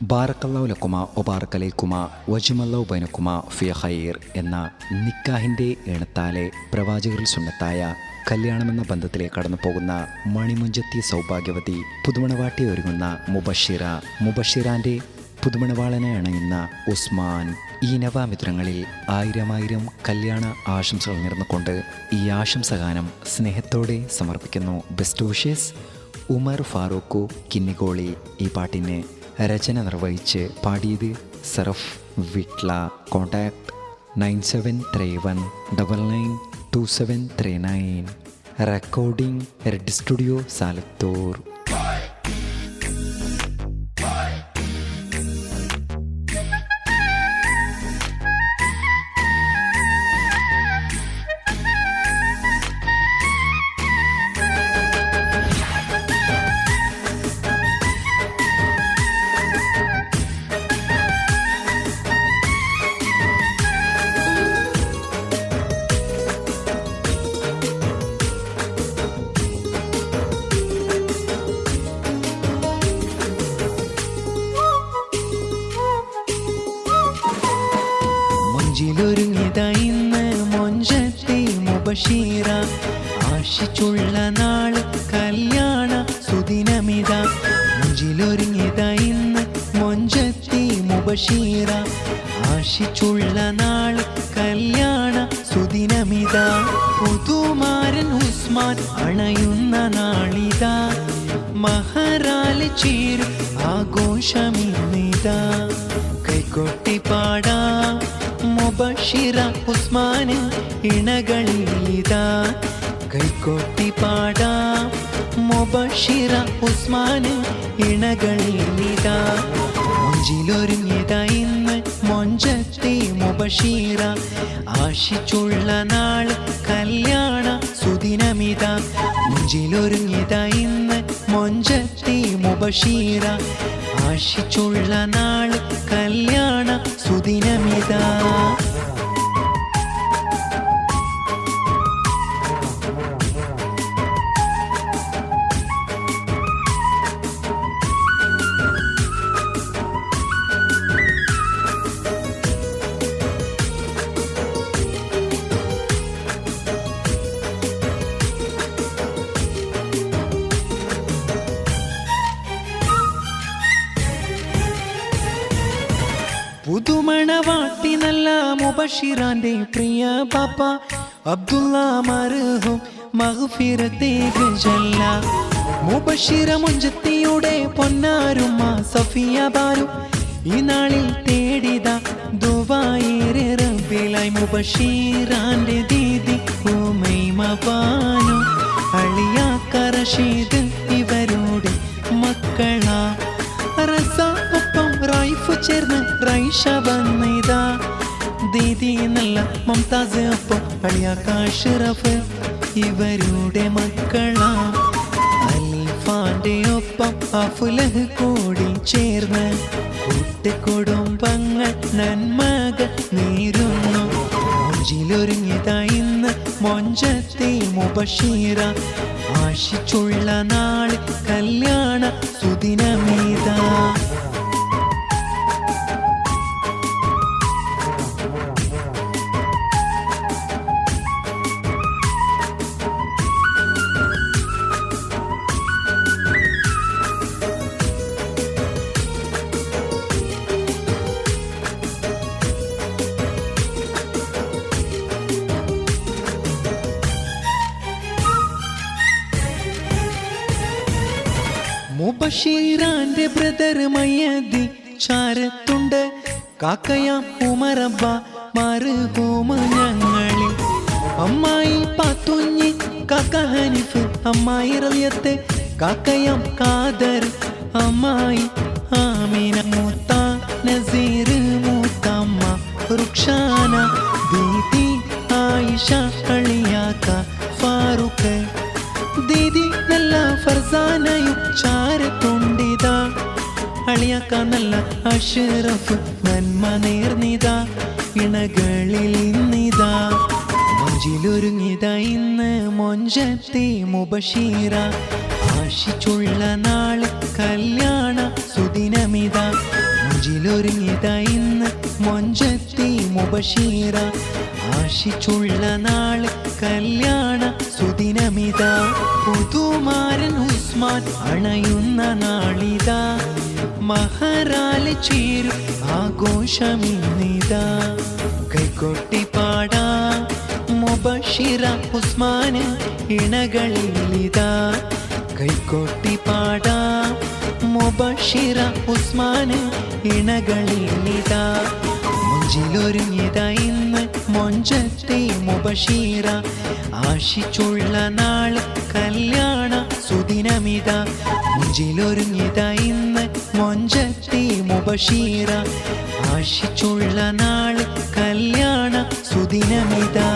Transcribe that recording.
ബാറക്കല്ലാഹു ലക്കുമ ഒബാറക്കലൈക്കുമ വജുമല്ലാഹു ബൈനക്കുമ ഫി ഖൈർ എന്ന നിക്കാഹിൻ്റെ എണത്താലെ പ്രവാചകരിൽ സുന്നത്തായ കല്യാണമെന്ന ബന്ധത്തിലേക്ക് കടന്നു പോകുന്ന മണിമുഞ്ചത്തി സൗഭാഗ്യവതി പുതുമണവാട്ടി ഒരുങ്ങുന്ന മുബഷിറാൻ്റെ പുതുമണവാളനെ അണയുന്ന ഉസ്മാൻ ഈ നവാമിത്രങ്ങളിൽ ആയിരം കല്യാണ ആശംസകൾ നേർന്നുകൊണ്ട് ഈ ആശംസഗാനം സ്നേഹത്തോടെ സമർപ്പിക്കുന്നു. Best wishes Umar Farooq Kinnigoli. ഈ പാട്ടിന് രചന നിർവഹിച്ച് പാടിയത് Saraf Vitla. Contact 9731992739. Recording red studio Salathur. ൊരുങ്ങിതയിന്ന് മൊഞ്ചത്തെ മുബഷീറ, ആശിച്ചുള്ള നാള് കല്യാണ സുദിനമിത. മുഞ്ചിലൊരുങ്ങിതയിന്ന് മൊഞ്ചത്തെ മുബഷീറ, ആശിച്ചുള്ള നാള് കല്യാണ സുദിനമിത. പുതുമാരൻ ഉസ്മാൻ അണയുന്ന നാളിതാ, മഹറാല് ചേരും ആഘോഷമിന്നിതാ. കൈകൊട്ടി പാടാം മുബഷിറ ഉസ്മാന് ഇണകളിലിതാ. കൈകൊട്ടി പാടാം മുബഷിറ ഉസ്മാന് ഇണകളിലിതാ. മുഞ്ചിലൊരുങ്ങിയതാ ഇന്ന് മൊഞ്ചത്തെ മുബഷിറ, ആശിച്ചുള്ള നാള് കല്യാണ സുദിനമിത. മുഞ്ചിലൊരുങ്ങിയതാ ഇന്ന് മൊഞ്ചത്തെ മുബഷിറ, ആശിച്ചുള്ള നാള് കല്യാണ സുദിനമിത. പുതുമണവാട്ടി നല്ല മുബഷിറാന്റെ പ്രിയ പാപ്പ അബ്ദുള്ള മർഹൂം മഗ്ഫിറത്തേക്ക് ചൊല്ല. മുബഷിറ മുഞ്ചത്തിയുടെ പൊന്നാരുമ്മ സഫിയ ബാനു ഈ നാളിൽ തേടിത ദുആയേറെ റബ്ബിലായി. മുബഷിറാന്റെ ദീദി ഉമൈമ ബാനു അളിയാക്ക റഷീദ് ഇവരുടെ മക്കളാ. റസാഖൊപ്പം റൈഫ് ചേർന്ന് റൈഷ വന്നിതാ. ദീദി നല്ല മുംതാസ് ഒപ്പം അളിയാക്ക അഷ്റഫ് ഇവരുടെ മക്കളാ. അലിഫാന്റെ ഒപ്പം അഫ്ലഹ് കൂടി ചേർന്ന് കൂട്ടുകുടുംബങ്ങൾ നന്മകൾ നേരുന്നു. മുഞ്ചിലൊരുങ്ങിയതാ ഇന്ന് മൊഞ്ചത്തെ മുബഷിറ, ആശിച്ചുള്ള നാള് കല്യാണ സുദിനമിതാ. മുബഷിറാന്റെ ബ്രദർ മയ്യദി ചാരത്തുണ്ട്. കാക്കയാം ഉമറബ്ബ മർഹൂം ഞങ്ങളിൽ. അമ്മായി പാത്തുഞ്ഞി കാക്ക ഹനീഫ്, അമ്മായി റളിയത്ത്, കാക്കയാം കാദർ, അമ്മായി ആമിന, മൂത്ത നസീർ, മൂത്തമ്മ റുക്ഷാന, ദീദി ആയിഷ, കളിയാക്ക ഫാറൂഖ്, ദീദി നല്ല ഫർസാനയും ചാരത്തുണ്ടിതാ. അളിയാക്ക നല്ല അഷ്റഫ് നന്മ നേർന്നിതാ. ഇണകളിൽ ഇന്നിതാ. മുഞ്ചിലൊരുങ്ങിയതാ ഇന്ന് മൊഞ്ചത്തെ മുബഷിറ, ആശിച്ചുള്ള നാള് കല്യാണ സുദിനമിത. മുഞ്ചിലൊരുങ്ങിത ഇന്ന് മൊഞ്ചത്തി മുബഷീറ ആശിച്ചുള്ള നാള് കല്യാണ സുദിനമിത പുതുമാരൻ ഉസ്മാൻ അണയുന്ന നാളിതാ മഹറാല് ചേരും ആഘോഷമിന്നിതാ കൈകൊട്ടി പാടാ മുബഷിറ ഉസ്മാന് ഇണകളിലിതാ കൈകൊട്ടി പാടാ മുബഷിറ ഉസ്മാന് ഇണകളിലിതാ മുഞ്ചിലൊരുങ്ങിത ഇന്ന് മൊഞ്ചത്തെ മുബഷീറ ആശിച്ചുള്ള നാള് കല്യാണ സുദിനമിത മുഞ്ചിലൊരുങ്ങിത ഇന്ന് മൊഞ്ചത്തെ മുബഷീറ ആശിച്ചുള്ള നാള് കല്യാണ സുദിനമിതാ